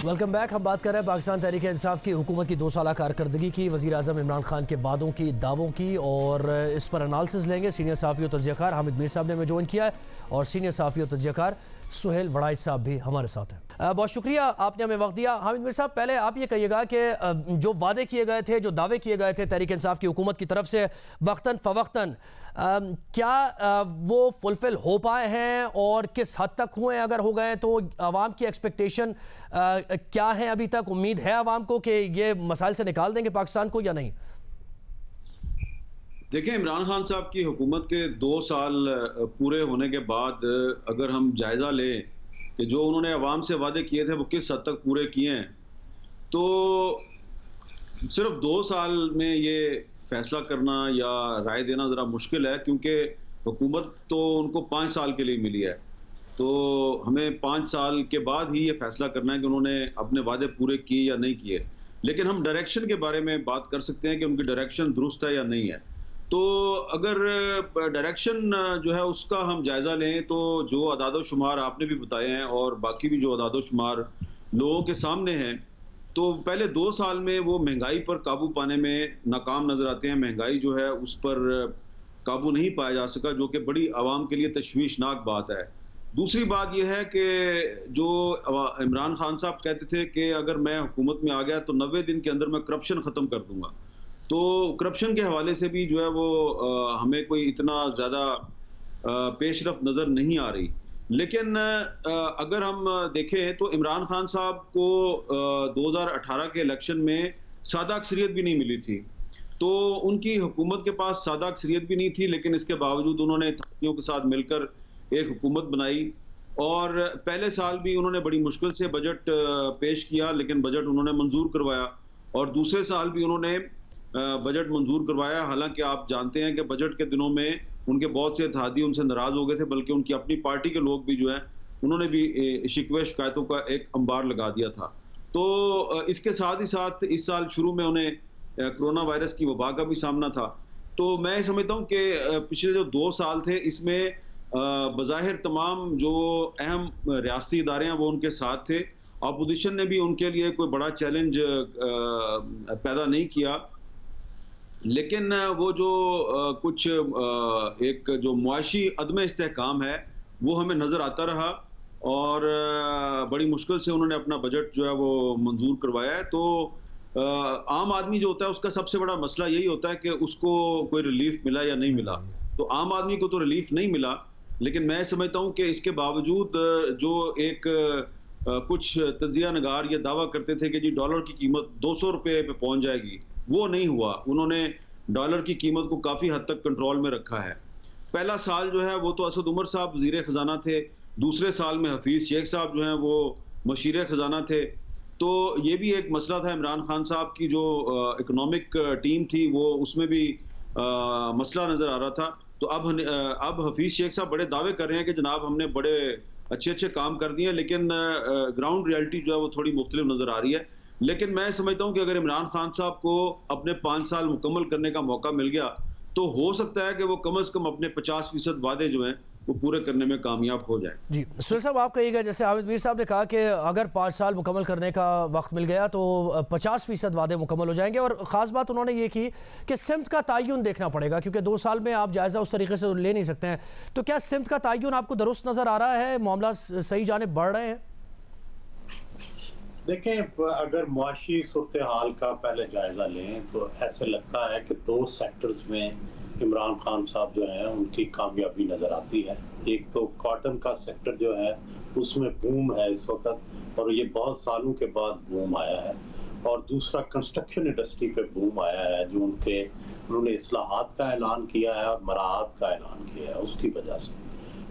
Welcome back. हम बात कर रहे हैं पाकिस्तान तहरीक इंसाफ की हुकूमत की 2 साल कारकर्दगी की, वज़ीर आज़म इमरान खान के वादों की, दावों की, और इस पर एनालिसिस लेंगे। सीनियर सहाफ़ी और तज्ज़ियाकार हामिद मीर साहब ने हमें ज्वाइन किया है और सीनियर सहाफ़ी और तज्ज़ियाकार सुहेल वड़ाइच साहब भी हमारे साथ हैं। बहुत शुक्रिया आपने हमें वक्त दिया। हामिद मीर साहब, पहले आप ये कहिएगा कि जो वादे किए गए थे, जो दावे किए गए थे तहरीक इंसाफ की हुकूमत की तरफ से वक्तन फ़वक्तन, क्या वो फुलफिल हो पाए हैं और किस हद तक हुए हैं? अगर हो गए तो आवाम की एक्सपेक्टेशन क्या है अभी तक? उम्मीद है आवाम को कि ये मसाइल से निकाल देंगे पाकिस्तान को या नहीं? देखिए, इमरान खान साहब की हुकूमत के 2 साल पूरे होने के बाद अगर हम जायज़ा लें कि जो उन्होंने आवाम से वादे किए थे वो किस हद तक पूरे किए हैं, तो सिर्फ 2 साल में ये फैसला करना या राय देना ज़रा मुश्किल है, क्योंकि हुकूमत तो उनको 5 साल के लिए मिली है। तो हमें 5 साल के बाद ही ये फैसला करना है कि उन्होंने अपने वादे पूरे किए या नहीं किए। लेकिन हम डायरेक्शन के बारे में बात कर सकते हैं कि उनकी डायरेक्शन दुरुस्त है या नहीं है। तो अगर डायरेक्शन जो है उसका हम जायज़ा लें, तो जो अदाद-ओ-शुमार आपने भी बताए हैं और बाकी भी जो अदाद-ओ-शुमार लोगों के सामने हैं, तो पहले 2 साल में वो महंगाई पर काबू पाने में नाकाम नज़र आते हैं। महंगाई जो है उस पर काबू नहीं पाया जा सका, जो कि बड़ी आवाम के लिए तशवीशनाक बात है। दूसरी बात यह है कि जो इमरान खान साहब कहते थे कि अगर मैं हुकूमत में आ गया तो 90 दिन के अंदर मैं करप्शन ख़त्म कर दूंगा, तो करप्शन के हवाले से भी जो है वो हमें कोई इतना ज़्यादा पेशरफ नज़र नहीं आ रही। लेकिन अगर हम देखें तो इमरान खान साहब को 2018 के इलेक्शन में सादा अक्सरियत भी नहीं मिली थी। तो उनकी हुकूमत के पास सादा अक्सरियत भी नहीं थी, लेकिन इसके बावजूद उन्होंने इत्तेफाकियों के साथ मिलकर एक हुकूमत बनाई। और पहले साल भी उन्होंने बड़ी मुश्किल से बजट पेश किया, लेकिन बजट उन्होंने मंजूर करवाया। और दूसरे साल भी उन्होंने बजट मंजूर करवाया। हालांकि आप जानते हैं कि बजट के दिनों में उनके बहुत से इत्तेहादी उनसे नाराज हो गए थे, बल्कि उनकी अपनी पार्टी के लोग भी जो है उन्होंने भी शिकवे शिकायतों का एक अंबार लगा दिया था। तो इसके साथ ही साथ इस साल शुरू में उन्हें कोरोना वायरस की वबा का भी सामना था। तो मैं समझता हूँ कि पिछले जो 2 साल थे इसमें बज़ाहिर तमाम जो अहम रियासती इदारे हैं वो उनके साथ थे। अपोजिशन ने भी उनके लिए कोई बड़ा चैलेंज पैदा नहीं किया। लेकिन वो जो कुछ एक जो मुआशी अदम इस्तेहकाम है वो हमें नज़र आता रहा, और बड़ी मुश्किल से उन्होंने अपना बजट जो है वो मंजूर करवाया है। तो आम आदमी जो होता है उसका सबसे बड़ा मसला यही होता है कि उसको कोई रिलीफ मिला या नहीं मिला। तो आम आदमी को तो रिलीफ नहीं मिला, लेकिन मैं समझता हूँ कि इसके बावजूद जो एक कुछ तज्जिया नगार ये दावा करते थे कि जी डॉलर की कीमत 200 रुपये पे पहुंच जाएगी, वो नहीं हुआ। उन्होंने डॉलर की कीमत को काफ़ी हद तक कंट्रोल में रखा है। पहला साल जो है वो तो असद उमर साहब वज़ीर ख़जाना थे, दूसरे साल में हफीज़ शेख साहब जो हैं वो मशीर ख़जाना थे। तो ये भी एक मसला था इमरान खान साहब की जो इकोनॉमिक टीम थी वो उसमें भी मसला नज़र आ रहा था। तो अब हफीज़ शेख साहब बड़े दावे कर रहे हैं कि जनाब हमने बड़े अच्छे अच्छे काम कर दिए, लेकिन ग्राउंड रियलिटी जो है वो थोड़ी मुख्तलिफ नज़र आ रही है। लेकिन मैं समझता हूँ कि अगर इमरान खान साहब को अपने 5 साल मुकम्मल करने का मौका मिल गया तो हो सकता है कि वो कम से कम अपने 50% वादे जो हैं वो पूरे करने में कामयाब हो जाए। जी सुहेल साहब, आप कहिएगा, जैसे हामिद मीर साहब ने कहा कि अगर 5 साल मुकम्मल करने का वक्त मिल गया तो 50% वादे मुकम्मल हो जाएंगे। और ख़ास बात उन्होंने ये की कि सिमत का तयन देखना पड़ेगा, क्योंकि 2 साल में आप जायज़ा उस तरीके से ले नहीं सकते हैं। तो क्या सिमत का तयन आपको दुरुस्त नज़र आ रहा है? मामला सही जाने बढ़ रहे हैं? देखें, अगर मुआशी सूरत हाल का पहले जायज़ा लें तो ऐसे लगता है कि 2 सेक्टर्स में इमरान खान साहब जो हैं उनकी कामयाबी नज़र आती है। एक तो कॉटन का सेक्टर जो है उसमें बूम है इस वक्त, और ये बहुत सालों के बाद बूम आया है। और दूसरा कंस्ट्रक्शन इंडस्ट्री पे बूम आया है, जो उन्होंने इस्लाहात का ऐलान किया है और मराहत का ऐलान किया है उसकी वजह से।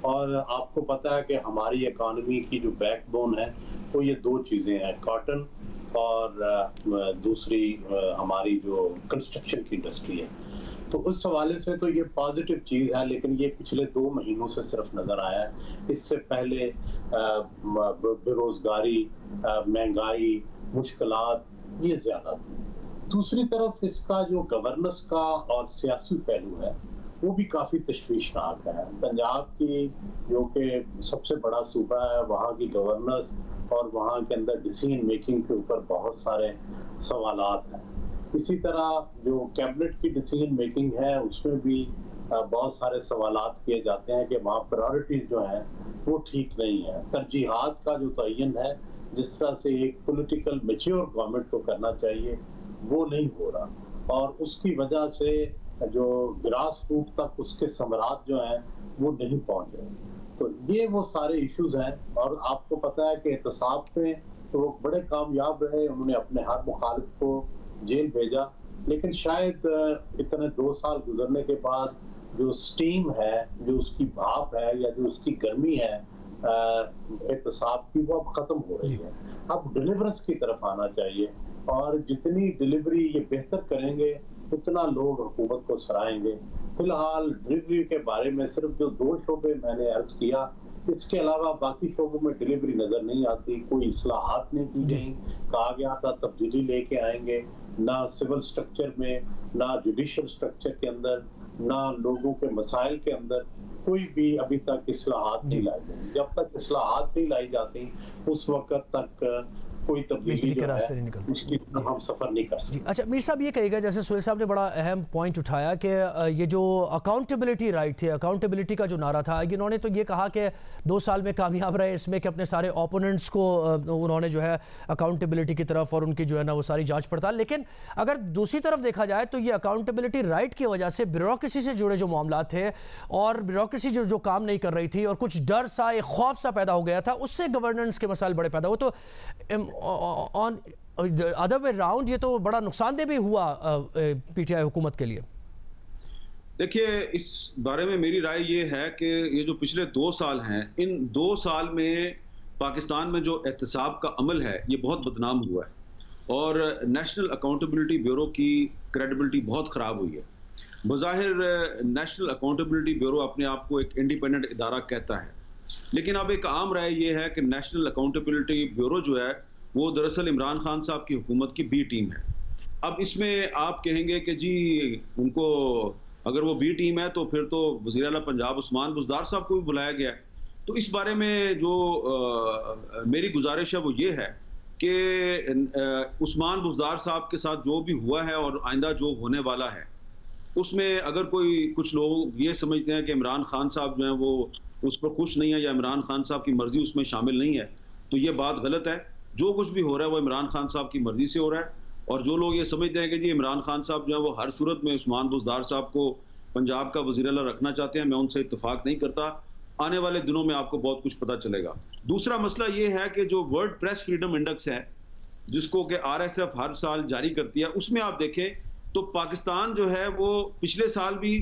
और आपको पता है कि हमारी इकानमी की जो बैकबोन है वो ये 2 चीज़ें हैं, कॉटन और दूसरी हमारी जो कंस्ट्रक्शन की इंडस्ट्री है। तो उस हवाले से तो ये पॉजिटिव चीज़ है, लेकिन ये पिछले 2 महीनों से सिर्फ नज़र आया है। इससे पहले बेरोज़गारी, महंगाई, मुश्किलात ये ज़्यादा थी। दूसरी तरफ इसका जो गवर्नेंस का और सियासी पहलू है वो भी काफ़ी तशवीशनाक है। पंजाब की जो कि सबसे बड़ा सूबा है, वहाँ की गवर्नेंस और वहाँ के अंदर डिसीजन मेकिंग के ऊपर बहुत सारे सवालात हैं। इसी तरह जो कैबिनेट की डिसीजन मेकिंग है उसमें भी बहुत सारे सवालात किए जाते हैं कि वहाँ प्रायोरिटीज जो हैं वो ठीक नहीं है। तरजीहात का जो तयन है जिस तरह से एक पॉलिटिकल मैच्योर गवर्नमेंट को करना चाहिए वो नहीं हो रहा, और उसकी वजह से जो ग्रास रूट तक उसके समरात जो हैं वो नहीं पहुंच रहे। तो ये वो सारे इश्यूज हैं, और आपको पता है कि एहतसाब में तो वो बड़े कामयाब रहे, उन्होंने अपने हर मुखालिफ को जेल भेजा, लेकिन शायद इतने 2 साल गुजरने के बाद जो स्टीम है, जो उसकी भाप है या जो उसकी गर्मी है एहतसाब की, वो अब खत्म हो रही है। अब डिलीवरेंस की तरफ आना चाहिए, और जितनी डिलीवरी ये बेहतर करेंगे उतना लोग हुकूमत को सराहेंगे। फिलहाल डिलीवरी के बारे में सिर्फ जो 2 शोबे मैंने अर्ज किया, इसके अलावा बाकी शोबों में डिलीवरी नजर नहीं आती। कोई इस्लाहात नहीं की गई, कहा गया था तब्दीली लेके आएंगे, ना सिविल स्ट्रक्चर में, ना जुडिशियल स्ट्रक्चर के अंदर, ना लोगों के मसाइल के अंदर कोई भी अभी तक इस्लाहात नहीं लाई गई। जब तक इस्लाहात नहीं लाई जाती उस वक्त तक कोई तब्दीली के रास्ते नहीं निकलती, उसकी हम सफर नहीं कर सकते। अच्छा मीर साहब, ये कहिएगा, जैसे सुहेल साहब ने बड़ा अहम पॉइंट उठाया कि ये जो अकाउंटेबिलिटी राइट थी, अकाउंटेबिलिटी का जो नारा था, इन्होंने तो ये कहा कि 2 साल में कामयाब रहे इसमें कि अपने सारे ओपोनेंट्स को उन्होंने जो है अकाउंटेबिलिटी की तरफ और उनकी जो है ना वो सारी जांच पड़ताल। लेकिन अगर दूसरी तरफ देखा जाए तो ये अकाउंटेबिलिटी राइट की वजह से ब्यूरोक्रेसी से जुड़े जो मामला थे और ब्यूरोक्रेसी जो काम नहीं कर रही थी और कुछ डर सा, एक खौफ सा पैदा हो गया था, उससे गवर्नेंस के मसाइल बड़े पैदा हुए। तो ऑन अदर वे राउंड ये तो बड़ा नुकसानदेह भी हुआ पीटीआई हुकूमत के लिए। देखिए, इस बारे में मेरी राय ये है कि ये जो पिछले 2 साल हैं, इन 2 साल में पाकिस्तान में जो एहतसाब का अमल है ये बहुत बदनाम हुआ है और नेशनल अकाउंटेबिलिटी ब्यूरो की क्रेडिबिलिटी बहुत ख़राब हुई है। बज़ाहिर नेशनल अकाउंटेबिलिटी ब्यूरो अपने आप को एक इंडिपेंडेंट इदारा कहता है, लेकिन अब एक आम राय ये है कि नेशनल अकाउंटेबिलिटी ब्यूरो जो है वो दरअसल इमरान खान साहब की हुकूमत की बी टीम है। अब इसमें आप कहेंगे कि जी उनको, अगर वो बी टीम है तो फिर तो वज़ीर आला पंजाब उस्मान बुज़दार साहब को भी बुलाया गया है। तो इस बारे में जो मेरी गुजारिश है वो ये है कि उस्मान बुज़दार साहब के साथ जो भी हुआ है और आइंदा जो होने वाला है उसमें अगर कुछ लोग ये समझते हैं कि इमरान खान साहब जो हैं वो उस पर खुश नहीं है या इमरान खान साहब की मर्जी उसमें शामिल नहीं है, तो ये बात गलत है। जो कुछ भी हो रहा है वो इमरान खान साहब की मर्जी से हो रहा है, और जो लोग ये समझते हैं कि जी इमरान खान साहब जो है वो हर सूरत में उस्मान बुज़दार साहब को पंजाब का वज़ीर आला रखना चाहते हैं, मैं उनसे इत्तेफाक नहीं करता। आने वाले दिनों में आपको बहुत कुछ पता चलेगा। दूसरा मसला ये है कि जो वर्ल्ड प्रेस फ्रीडम इंडेक्स है जिसको कि RSF हर साल जारी करती है, उसमें आप देखें तो पाकिस्तान जो है वो पिछले साल भी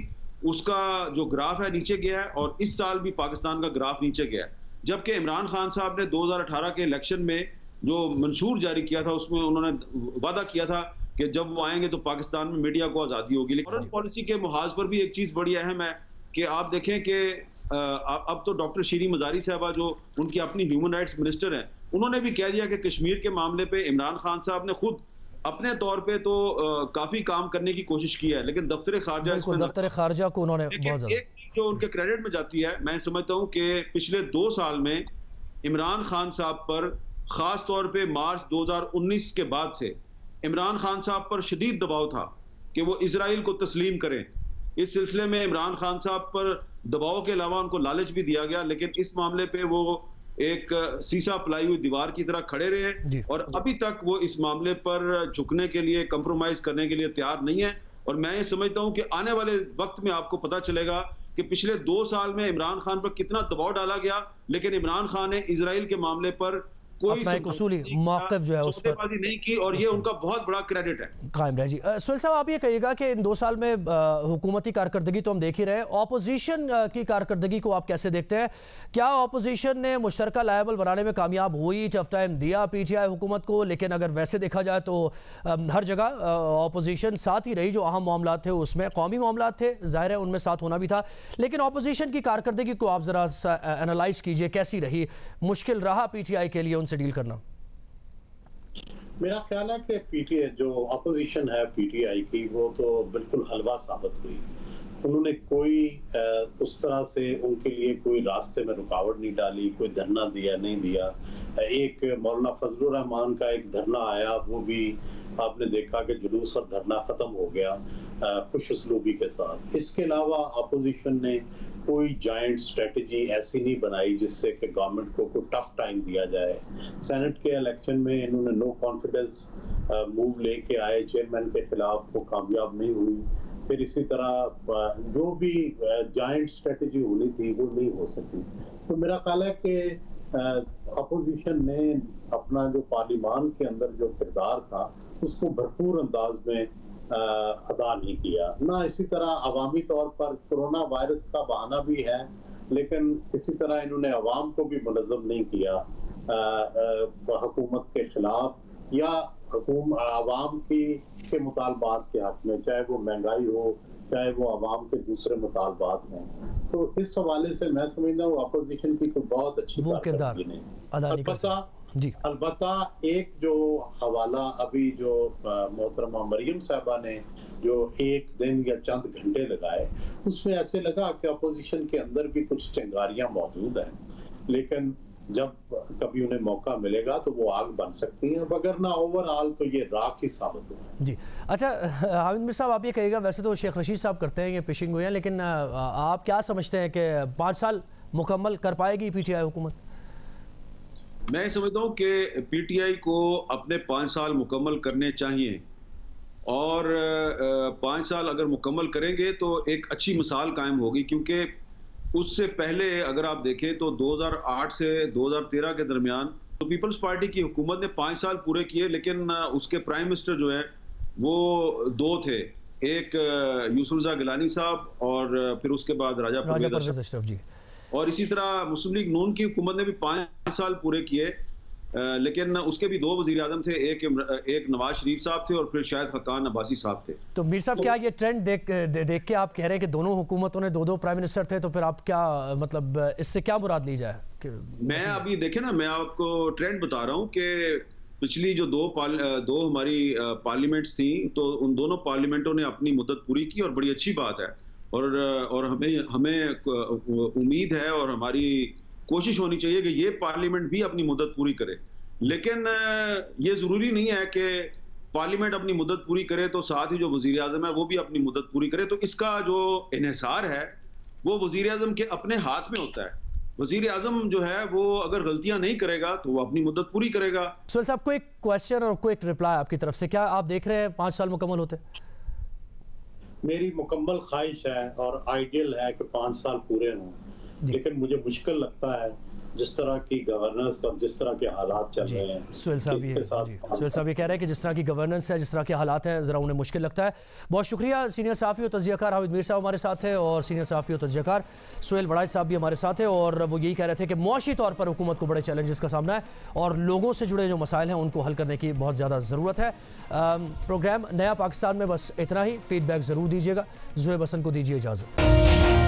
उसका जो ग्राफ है नीचे गया है और इस साल भी पाकिस्तान का ग्राफ नीचे गया है। जबकि इमरान खान साहब ने 2018 के इलेक्शन में जो मंशूर जारी किया था उसमें उन्होंने वादा किया था कि जब वो आएंगे तो पाकिस्तान में मीडिया को आज़ादी होगी। लेकिन फॉरेन पॉलिसी के मुहाज पर भी एक चीज़ बड़ी अहम है कि आप देखें कि अब तो डॉक्टर शीरी मजारी साहबा जो उनकी अपनी ह्यूमन राइट्स मिनिस्टर हैं, उन्होंने भी कह दिया कि कश्मीर के मामले पे इमरान खान साहब ने खुद अपने तौर पे तो काफी काम करने की कोशिश की है, लेकिन दफ्तर खारजा को उन्होंने बहुत ज्यादा एक जो उनके क्रेडिट में जाती है, मैं समझता हूँ कि पिछले 2 साल में इमरान खान साहब पर खास तौर पे मार्च 2019 के बाद से इमरान खान साहब पर शदीद दबाव था कि वो इजराइल को तस्लीम करें। इस सिलसिले में इमरान खान साहब पर दबाव के अलावा उनको लालच भी दिया गया, लेकिन इस मामले पे वो एक सीसा पलाई हुई दीवार की तरह खड़े रहे और अभी तक वो इस मामले पर झुकने के लिए, कंप्रोमाइज करने के लिए तैयार नहीं है। और मैं ये समझता हूं कि आने वाले वक्त में आपको पता चलेगा कि पिछले 2 साल में इमरान खान पर कितना दबाव डाला गया, लेकिन इमरान खान ने इजराइल के मामले पर कोई एक उसूली मौक़िफ़ जो है उस पर नहीं की और ये उनका बहुत बड़ा क्रेडिट है। कायम रहे जी। सुहेल साहब, आप ये कहिएगा कि इन 2 साल में हुकूमती कारकर्दगी तो हम देख ही रहे हैं, ऑपोजिशन की कारकर्दगी को आप कैसे देखते हैं? क्या ऑपोजिशन ने मुश्तरका लायबल बनाने में कामयाब हुई, टफ टाइम दिया पीटीआई हुकूमत को? लेकिन अगर वैसे देखा जाए तो हर जगह ऑपोजिशन साथ ही रही। जो अहम मामला थे उसमें कौमी मामला थे, जाहिर है उनमें साथ होना भी था, लेकिन ऑपोजिशन की कारकर्दगी को आप ज़रा एनालाइज कीजिए, कैसी रही? मुश्किल रहा पीटीआई के लिए उनसे डील करना? मेरा ख्याल है कि पीटीआई जो अपोजिशन है पीटीआई की, वो तो बिल्कुल हलवा साबित हुई। उन्होंने कोई उस तरह से उनके लिए कोई रास्ते में रुकावट नहीं डाली, कोई धरना दिया नहीं दिया, एक मौलाना फजलुर रहमान का एक धरना आया, वो भी आपने देखा कि जुलूस और धरना खत्म हो गया खुश उसलूबी के साथ। इसके अलावा अपोजिशन ने कोई जाइंट स्ट्रेटजी ऐसी नहीं बनाई जिससे कि गवर्नमेंट को कोई टफ टाइम दिया जाए। सेनेट के इलेक्शन में इन्होंने नो कॉन्फिडेंस मूव लेके आए, चेयरमैन के खिलाफ, वो कामयाब नहीं हुई। फिर इसी तरह जो भी जाइंट स्ट्रेटजी होनी थी वो नहीं हो सकी। तो मेरा ख्याल है कि अपोजिशन ने अपना जो पार्लियामान के अंदर जो किरदार था उसको भरपूर अंदाज में अदा नहीं किया। ना इसी तरह अवामी तौर पर कोरोना वायरस का बहाना भी है, लेकिन इसी तरह इन्होंने अवाम को भी मुनज़्ज़म नहीं किया हुकूमत के खिलाफ या अवाम के मुतालबात के हक में, चाहे वो महंगाई हो, चाहे वो अवाम के दूसरे मुतालबात हैं। तो इस हवाले से मैं समझता हूँ अपोजिशन की कोई बहुत अच्छी कारकर्दगी नहीं। अलबत्ता एक जो हवाला अभी जो मोहतरमा मरियम साहबा ने जो एक दिन या चंद घंटे लगाए, उसमें ऐसे लगा कि अपोजिशन के अंदर भी कुछ चिंगारियां मौजूद हैं, लेकिन जब कभी उन्हें मौका मिलेगा तो वो आग बन सकती हैं, मगर ना ओवरऑल तो ये राख ही साबित हुआ। जी अच्छा, हामिद मीर साहब आप ये कहिएगा, वैसे तो शेख रशीद साहब करते हैं ये पिशिंग हुए हैं, लेकिन आप क्या समझते हैं कि 5 साल मुकम्मल कर पाएगी पीटीआई हुकूमत? मैं समझता हूँ कि पीटीआई को अपने 5 साल मुकम्मल करने चाहिए, और 5 साल अगर मुकम्मल करेंगे तो एक अच्छी मिसाल कायम होगी। क्योंकि उससे पहले अगर आप देखें तो 2008 से 2013 के दरमियान तो पीपल्स पार्टी की हुकूमत ने 5 साल पूरे किए, लेकिन उसके प्राइम मिनिस्टर जो है वो 2 थे, एक यूसुफ रज़ा गिलानी साहब और फिर उसके बाद राजा परवेज़ अशरफ जी। और इसी तरह मुस्लिम लीग नून की हुकूमत ने भी 5 साल पूरे किए, लेकिन उसके भी 2 वज़ीर आज़म थे, एक नवाज शरीफ साहब थे और फिर शायद हक्कान अब्बासी साहब थे। तो मीर साहब क्या ये ट्रेंड देख के आप कह रहे हैं कि दोनों हुकूमतों ने 2 प्राइम मिनिस्टर थे, तो फिर आप क्या मतलब इससे क्या मुराद ली जाए? मैं अभी देखे ना, मैं आपको ट्रेंड बता रहा हूँ कि पिछली जो 2 हमारी पार्लियामेंट्स थी, तो उन दोनों पार्लियामेंटों ने अपनी मुद्दत पूरी की और बड़ी अच्छी बात है। और हमें उम्मीद है और हमारी कोशिश होनी चाहिए कि ये पार्लियामेंट भी अपनी मुद्दत पूरी करे। लेकिन ये ज़रूरी नहीं है कि पार्लियामेंट अपनी मुद्दत पूरी करे तो साथ ही जो वज़ीर आज़म है वो भी अपनी मुद्दत पूरी करे। तो इसका जो इन्हिसार है वो वज़ीर आज़म के अपने हाथ में होता है। वज़ीर आज़म जो है वो अगर गलतियां नहीं करेगा तो वो अपनी मुद्दत पूरी करेगा। सुहेल साहब को एक क्वेश्चन और कोई एक रिप्लाई आपकी तरफ से, क्या आप देख रहे हैं 5 साल मुकम्मल होते? मेरी मुकम्मल ख्वाहिश है और आइडियल है कि 5 साल पूरे हों, लेकिन मुझे मुश्किल लगता है जिस तरह की गवर्नेंस और जिस तरह के हालात चल रहे हैं। सुहेल साहब ये कह रहे हैं कि जिस तरह की गवर्नेंस है, जिस तरह के हालात हैं, ज़रा उन्हें मुश्किल लगता है। बहुत शुक्रिया। सीनियर सहाफ़ी और तज्ज़ियाकार हामिद मीर साहब हमारे साथ है और सीनियर सहाफ़ी और तज्ज़ियाकार सुहेल वड़ाइच साहब भी हमारे साथ है, और वो यही कह रहे थे कि मुआशी तौर पर हुकूमत को बड़े चैलेंजेस का सामना है और लोगों से जुड़े जो मसाइल हैं उनको हल करने की बहुत ज़्यादा ज़रूरत है। प्रोग्राम नया पाकिस्तान में बस इतना ही। फीडबैक ज़रूर दीजिएगा। ज़ुहैब हसन को दीजिए इजाज़त।